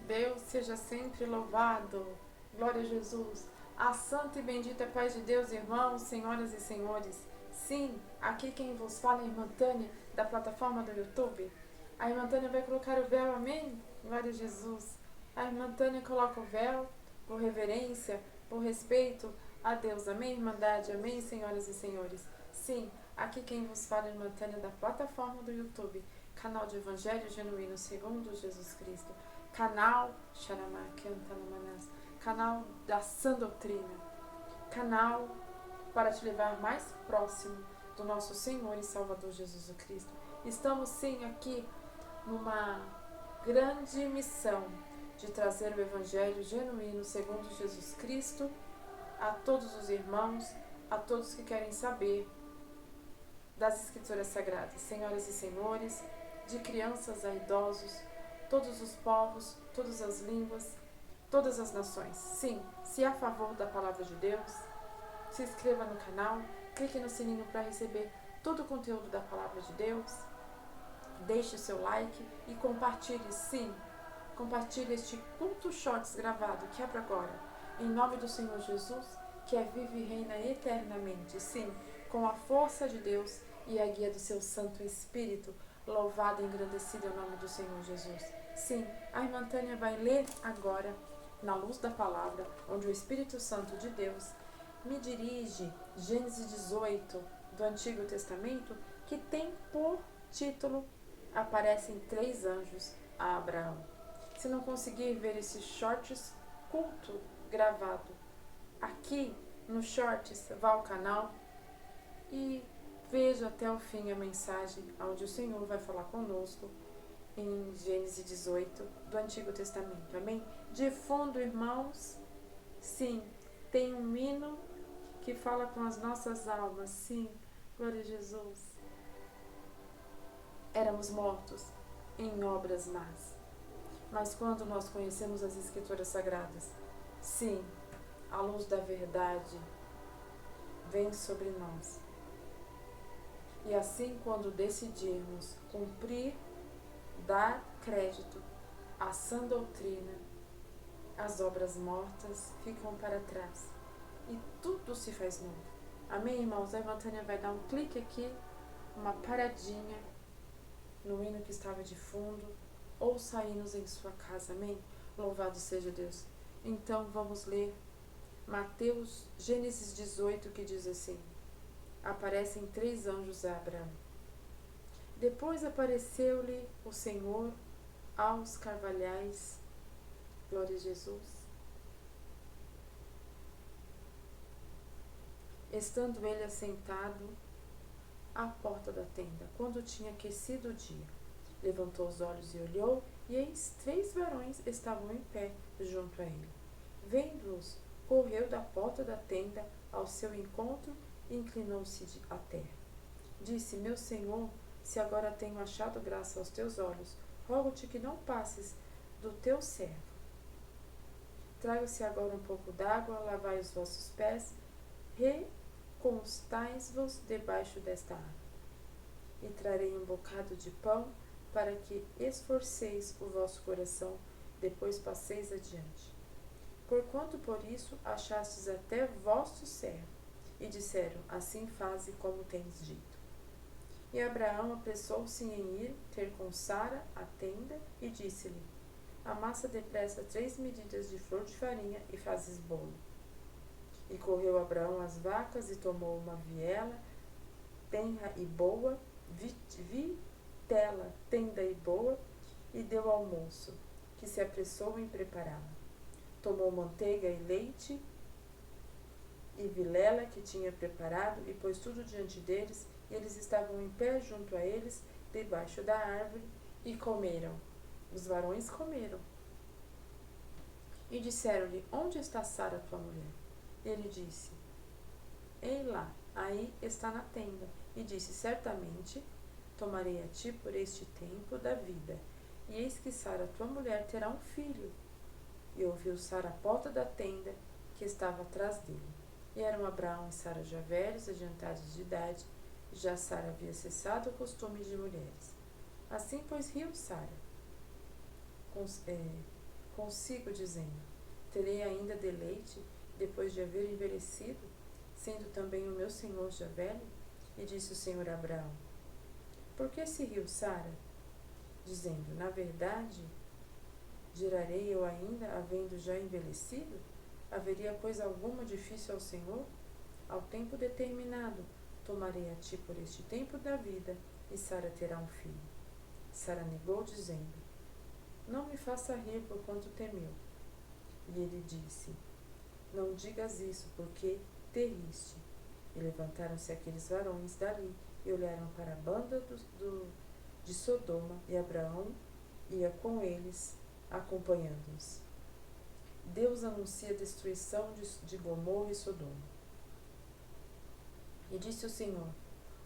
Deus seja sempre louvado. Glória a Jesus. A santa e bendita paz de Deus, irmãos, senhoras e senhores. Sim, aqui quem vos fala é a irmã Tânia, da plataforma do YouTube. A irmã Tânia vai colocar o véu, amém? Glória a Jesus. A irmã Tânia coloca o véu por reverência, por respeito a Deus. Amém, irmandade? Amém, senhoras e senhores? Sim, aqui quem vos fala é a irmã Tânia, da plataforma do YouTube, canal de Evangelho Genuíno segundo Jesus Cristo. Canal canal da sã doutrina, canal para te levar mais próximo do nosso Senhor e Salvador Jesus Cristo. Estamos sim aqui numa grande missão de trazer o Evangelho genuíno segundo Jesus Cristo a todos os irmãos, a todos que querem saber das Escrituras Sagradas. Senhoras e senhores, de crianças a idosos, todos os povos, todas as línguas, todas as nações. Sim, se é a favor da Palavra de Deus, se inscreva no canal, clique no sininho para receber todo o conteúdo da Palavra de Deus, deixe o seu like e compartilhe, sim, compartilhe este culto shorts gravado que é para agora, em nome do Senhor Jesus, que é vive e reina eternamente, sim, com a força de Deus e a guia do seu Santo Espírito. Louvado e engrandecido é o nome do Senhor Jesus. Sim, a irmã Tânia vai ler agora, na luz da palavra, onde o Espírito Santo de Deus me dirige, Gênesis 18, do Antigo Testamento, que tem por título Aparecem 3 anjos a Abraão. Se não conseguir ver esses shorts culto gravado aqui no shorts, vá ao canal e veja até o fim a mensagem onde o Senhor vai falar conosco em Gênesis 18 do Antigo Testamento. Amém? De fundo, irmãos, sim, tem um hino que fala com as nossas almas. Sim, glória a Jesus. Éramos mortos em obras más, mas quando nós conhecemos as Escrituras Sagradas, sim, a luz da verdade vem sobre nós. E assim, quando decidirmos cumprir, dar crédito à sã doutrina, as obras mortas ficam para trás e tudo se faz novo. Amém, irmãos? A irmã Tânia vai dar um clique aqui, uma paradinha no hino que estava de fundo, ou saímos em sua casa. Amém? Louvado seja Deus. Então vamos ler Gênesis 18, que diz assim: Aparecem 3 anjos a Abraão. Depois apareceu-lhe o Senhor aos carvalhais. Glória a Jesus. Estando ele assentado à porta da tenda, quando tinha aquecido o dia, levantou os olhos e olhou, e eis 3 varões estavam em pé junto a ele. Vendo-os, correu da porta da tenda ao seu encontro e inclinou-se à terra. Disse: Meu Senhor, se agora tenho achado graça aos teus olhos, rogo-te que não passes do teu servo. Traga-se agora um pouco d'água, lavai os vossos pés, reconstais-vos debaixo desta árvore. E trarei um bocado de pão, para que esforceis o vosso coração, depois passeis adiante. Porquanto por isso achastes até vosso servo, e disseram: Assim faze como tens dito. E Abraão apressou-se em ir ter com Sara a tenda, e disse-lhe: Amassa depressa 3 medidas de flor de farinha e fazes bolo. E correu Abraão às vacas, e tomou uma viela, tenra e boa, vitela, tenda e boa, e deu ao moço, que se apressou em prepará-la. Tomou manteiga e leite e vilela que tinha preparado, e pôs tudo diante deles, e eles estavam em pé junto a eles, debaixo da árvore, e comeram. Os varões comeram. E disseram-lhe: Onde está Sara, tua mulher? Ele disse: Ei lá, aí está na tenda. E disse: Certamente tomarei a ti por este tempo da vida, e eis que Sara, tua mulher, terá um filho. E ouviu Sara a porta da tenda, que estava atrás dele. E eram Abraão e Sara já velhos, adiantados de idade, e já Sara havia cessado o costume de mulheres. Assim, pois, riu Sara consigo, dizendo: terei ainda deleite, depois de haver envelhecido, sendo também o meu senhor já velho? E disse o Senhor a Abraão: por que se riu Sara? Dizendo: na verdade, gerarei eu ainda, havendo já envelhecido? Haveria coisa alguma difícil ao Senhor? Ao tempo determinado, tomarei a ti por este tempo da vida, e Sara terá um filho. Sara negou, dizendo: não me faça rir por quanto temeu. E ele disse: não digas isso, porque te riste. E levantaram-se aqueles varões dali, e olharam para a banda de Sodoma, e Abraão ia com eles, acompanhando-os. Deus anuncia a destruição de Gomorra e Sodoma. E disse o Senhor: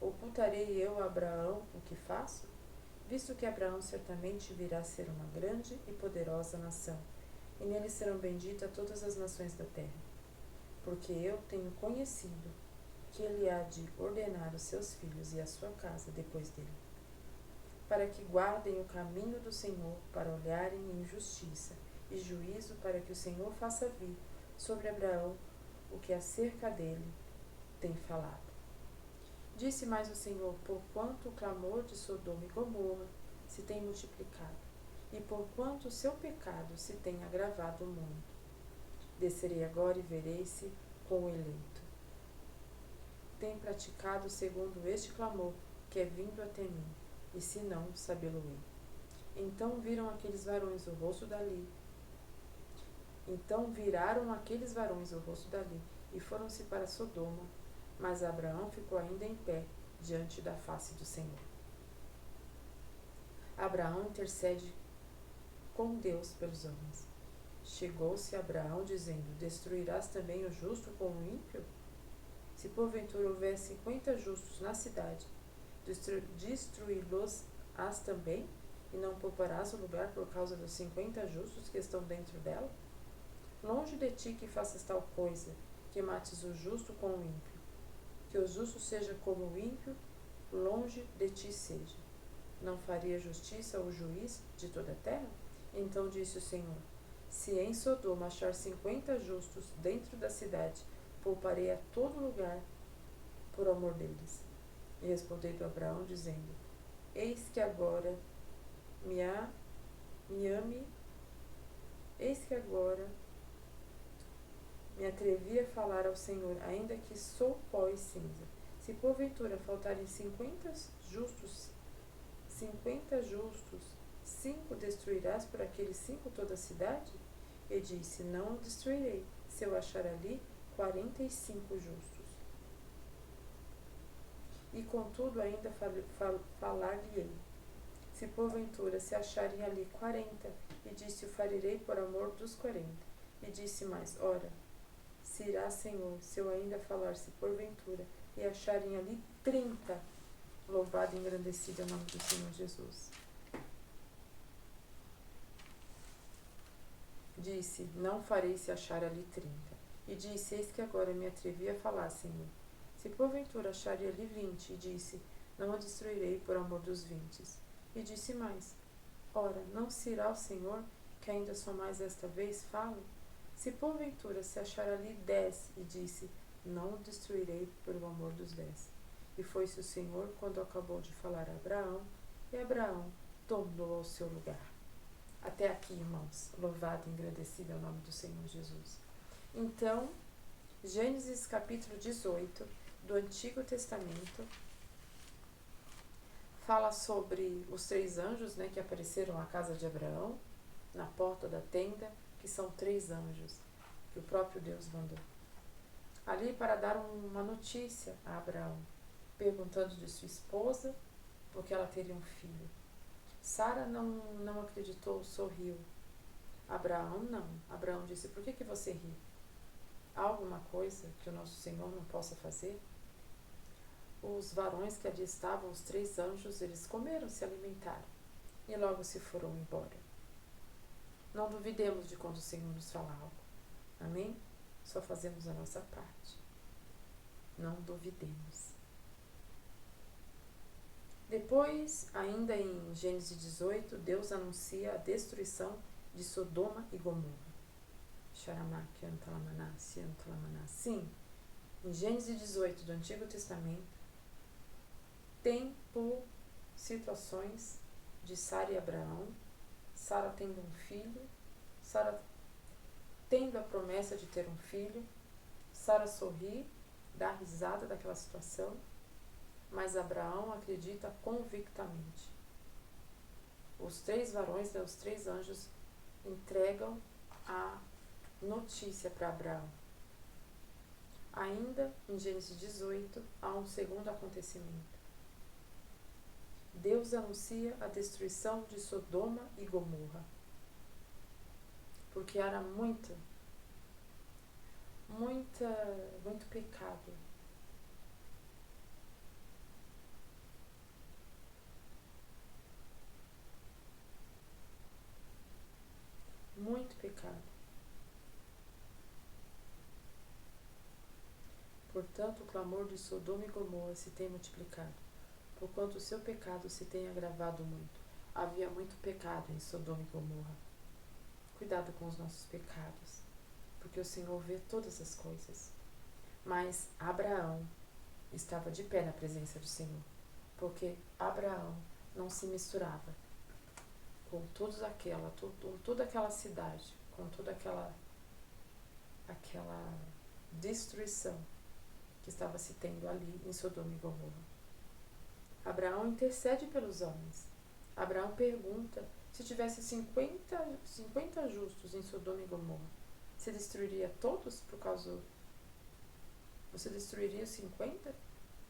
ocultarei eu a Abraão o que faço? Visto que Abraão certamente virá a ser uma grande e poderosa nação, e nele serão benditas todas as nações da terra. Porque eu tenho conhecido que ele há de ordenar os seus filhos e a sua casa depois dele, para que guardem o caminho do Senhor, para olharem em justiça e juízo, para que o Senhor faça vir sobre Abraão o que acerca dele tem falado. Disse mais o Senhor: porquanto o clamor de Sodoma e Gomorra se tem multiplicado, e porquanto o seu pecado se tem agravado muito, descerei agora e verei se com o eleito tem praticado segundo este clamor que é vindo até mim, e se não, sabê-lo-ei. Então viraram aqueles varões o rosto dali, e foram-se para Sodoma, mas Abraão ficou ainda em pé diante da face do Senhor. Abraão intercede com Deus pelos homens. Chegou-se Abraão, dizendo: destruirás também o justo com o ímpio? Se porventura houver 50 justos na cidade, destruí-los-ás também? E não pouparás o lugar por causa dos 50 justos que estão dentro dela? Longe de ti que faças tal coisa, que mates o justo com o ímpio. Que o justo seja como o ímpio, longe de ti seja. Não faria justiça o juiz de toda a terra? Então disse o Senhor: se em Sodoma achar 50 justos dentro da cidade, pouparei a todo lugar por amor deles. E respondeu Abraão, dizendo: eis que agora me atrevi a falar ao Senhor, ainda que sou pó e cinza. Se porventura faltarem 50 justos, 5 destruirás por aqueles 5 toda a cidade? E disse: não o destruirei, se eu achar ali 45 justos. E contudo ainda falar-lhe-ei, se porventura se acharem ali 40, e disse: o farirei por amor dos 40. E disse mais: ora, se irá, Senhor, se eu ainda falar, se porventura, e acharem ali 30, louvado e engrandecido é o nome do Senhor Jesus. Disse: não farei se achar ali 30. E disse: eis que agora me atrevi a falar, Senhor. Se porventura acharem ali 20, e disse: não a destruirei por amor dos 20. E disse mais: ora, não se irá o Senhor, que ainda só mais esta vez falo? Se porventura se achar ali 10, e disse: não o destruirei pelo amor dos 10. E foi-se o Senhor quando acabou de falar a Abraão, e Abraão tornou ao seu lugar. Até aqui, irmãos, louvado e engrandecido é o nome do Senhor Jesus. Então, Gênesis capítulo 18 do Antigo Testamento fala sobre os 3 anjos, né, que apareceram à casa de Abraão, na porta da tenda, que são 3 anjos que o próprio Deus mandou ali para dar uma notícia a Abraão, perguntando de sua esposa, porque ela teria um filho. Sara não acreditou, sorriu. Abraão não. Abraão disse: por que você ri? Há alguma coisa que o nosso Senhor não possa fazer? Os varões que ali estavam, os 3 anjos, eles comeram, se alimentaram e logo se foram embora. Não duvidemos de quando o Senhor nos fala algo. Amém? Só fazemos a nossa parte. Não duvidemos. Depois, ainda em Gênesis 18, Deus anuncia a destruição de Sodoma e Gomorra. Sim, em Gênesis 18 do Antigo Testamento, tem por situações de Sara e Abraão, Sara tendo um filho, Sara tendo a promessa de ter um filho, Sara sorri, dá risada daquela situação, mas Abraão acredita convictamente. Os 3 varões, os 3 anjos, entregam a notícia para Abraão. Ainda em Gênesis 18, há um segundo acontecimento. Deus anuncia a destruição de Sodoma e Gomorra, porque era muito pecado. Muito pecado. Portanto, o clamor de Sodoma e Gomorra se tem multiplicado, porquanto o seu pecado se tem agravado muito. Havia muito pecado em Sodoma e Gomorra. Cuidado com os nossos pecados, porque o Senhor vê todas as coisas. Mas Abraão estava de pé na presença do Senhor, porque Abraão não se misturava com toda aquela cidade, com toda aquela destruição que estava se tendo ali em Sodoma e Gomorra. Abraão intercede pelos homens. Abraão pergunta se tivesse 50 justos em Sodoma e Gomorra, você destruiria todos por causa... Você destruiria os 50?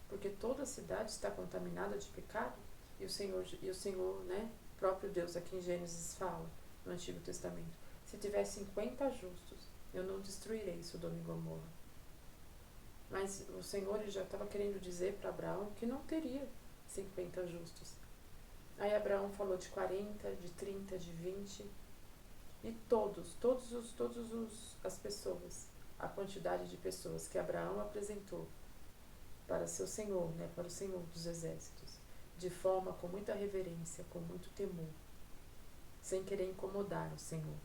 Porque toda a cidade está contaminada de pecado? E o Senhor, né, próprio Deus aqui em Gênesis fala, no Antigo Testamento, se tiver 50 justos, eu não destruirei Sodoma e Gomorra. Mas o Senhor já estava querendo dizer para Abraão que não teria 50 justos. Aí Abraão falou de 40, de 30, de 20, e todas as pessoas, a quantidade de pessoas que Abraão apresentou para seu Senhor, né, para o Senhor dos Exércitos, de forma com muita reverência, com muito temor, sem querer incomodar o Senhor.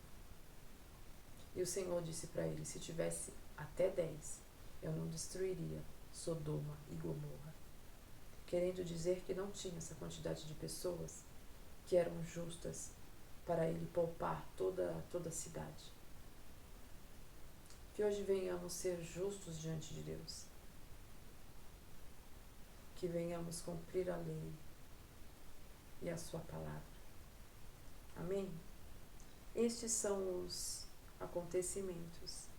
E o Senhor disse para ele, se tivesse até 10, eu não destruiria Sodoma e Gomorra. Querendo dizer que não tinha essa quantidade de pessoas que eram justas para ele poupar toda a cidade. Que hoje venhamos ser justos diante de Deus. Que venhamos cumprir a lei e a sua palavra. Amém? Estes são os acontecimentos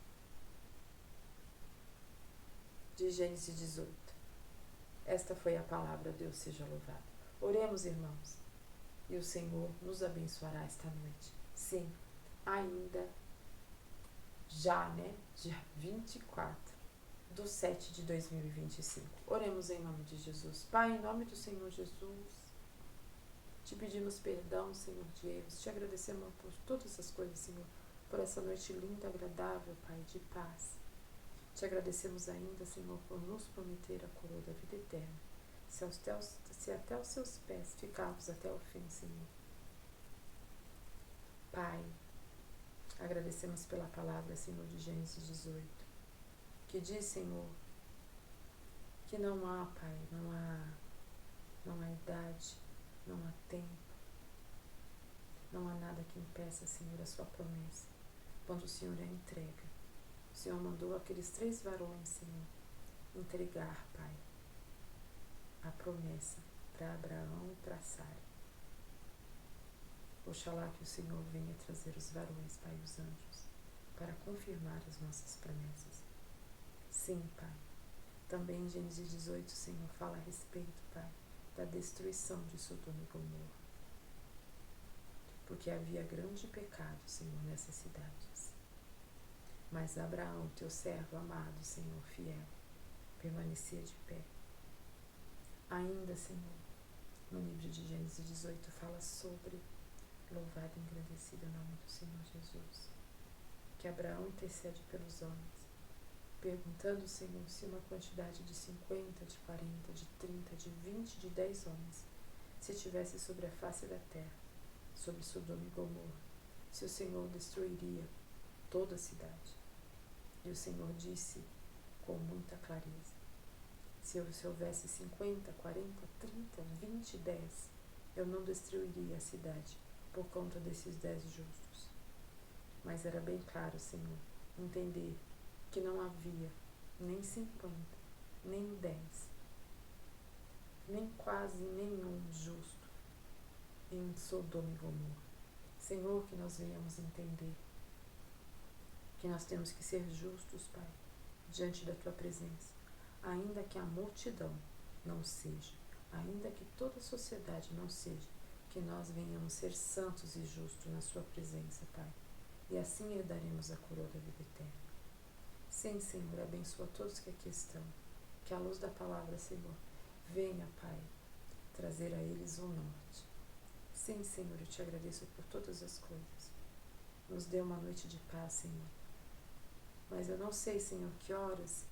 de Gênesis 18. Esta foi a palavra, Deus seja louvado. Oremos, irmãos, e o Senhor nos abençoará esta noite. Sim, ainda já, né, dia 24/7/2025. Oremos em nome de Jesus. Pai, em nome do Senhor Jesus, te pedimos perdão, Senhor de erros. Te agradecemos por todas essas coisas, Senhor, por essa noite linda, agradável, Pai, de paz. Te agradecemos ainda, Senhor, por nos prometer a coroa da vida eterna, se até os seus pés ficarmos até o fim, Senhor. Pai, agradecemos pela palavra, Senhor, de Gênesis 18, que diz, Senhor, que não há, Pai, não há idade, não há tempo, não há nada que impeça, Senhor, a sua promessa, quando o Senhor a entrega. O Senhor mandou aqueles 3 varões, Senhor, entregar, Pai, a promessa para Abraão e para Sara. Oxalá que o Senhor venha trazer os varões, Pai, os anjos, para confirmar as nossas promessas. Sim, Pai. Também em Gênesis 18, Senhor, fala a respeito, Pai, da destruição de Sodoma e Gomorra. Porque havia grande pecado, Senhor, nessas cidades. Mas Abraão, teu servo amado, Senhor, fiel, permanecia de pé. Ainda, Senhor, no livro de Gênesis 18 fala sobre louvado e engrandecido o nome do Senhor Jesus. Que Abraão intercede pelos homens, perguntando, Senhor, se uma quantidade de 50, de 40, de 30, de 20, de 10 homens se tivesse sobre a face da terra, sobre Sodoma e Gomorra, se o Senhor destruiria toda a cidade. E o Senhor disse com muita clareza: se houvesse 50, 40, 30, 20, 10, eu não destruiria a cidade por conta desses 10 justos. Mas era bem claro, Senhor, entender que não havia nem 50, nem 10, nem quase nenhum justo em Sodoma e Gomorra. Senhor, que nós venhamos entender que nós temos que ser justos, Pai, diante da Tua presença, ainda que a multidão não seja, ainda que toda a sociedade não seja, que nós venhamos ser santos e justos na Sua presença, Pai, e assim herdaremos a coroa da vida eterna. Sim, Senhor, abençoa todos que aqui estão, que a luz da palavra, Senhor, venha, Pai, trazer a eles o norte. Sim, Senhor, eu te agradeço por todas as coisas. Nos dê uma noite de paz, Senhor. Mas eu não sei, Senhor, que horas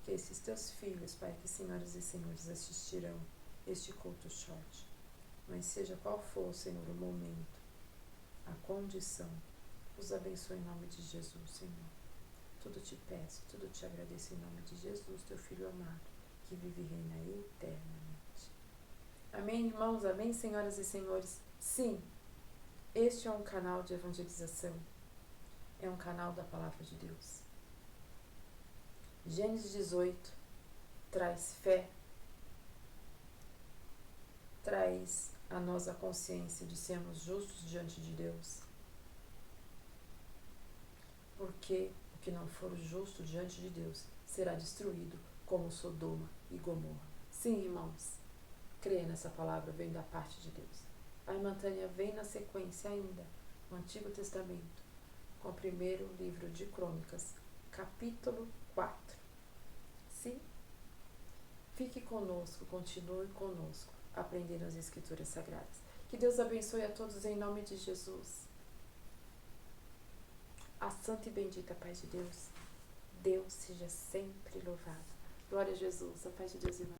que esses teus filhos, Pai, que senhoras e senhores assistirão este culto short. Mas seja qual for, Senhor, o momento, a condição, os abençoe em nome de Jesus, Senhor. Tudo te peço, tudo te agradeço em nome de Jesus, teu Filho amado, que vive e reina eternamente. Amém, irmãos? Amém, senhoras e senhores? Sim, este é um canal de evangelização. É um canal da Palavra de Deus. Gênesis 18 traz fé, traz a nós a consciência de sermos justos diante de Deus. Porque o que não for justo diante de Deus será destruído como Sodoma e Gomorra. Sim, irmãos, creia nessa palavra, vem da parte de Deus. A irmã Tânia vem na sequência ainda, no Antigo Testamento, com o primeiro livro de Crônicas, capítulo 4. Sim? Fique conosco, continue conosco, aprendendo as Escrituras Sagradas. Que Deus abençoe a todos em nome de Jesus. A santa e bendita paz de Deus, Deus seja sempre louvado. Glória a Jesus, a paz de Deus, irmão.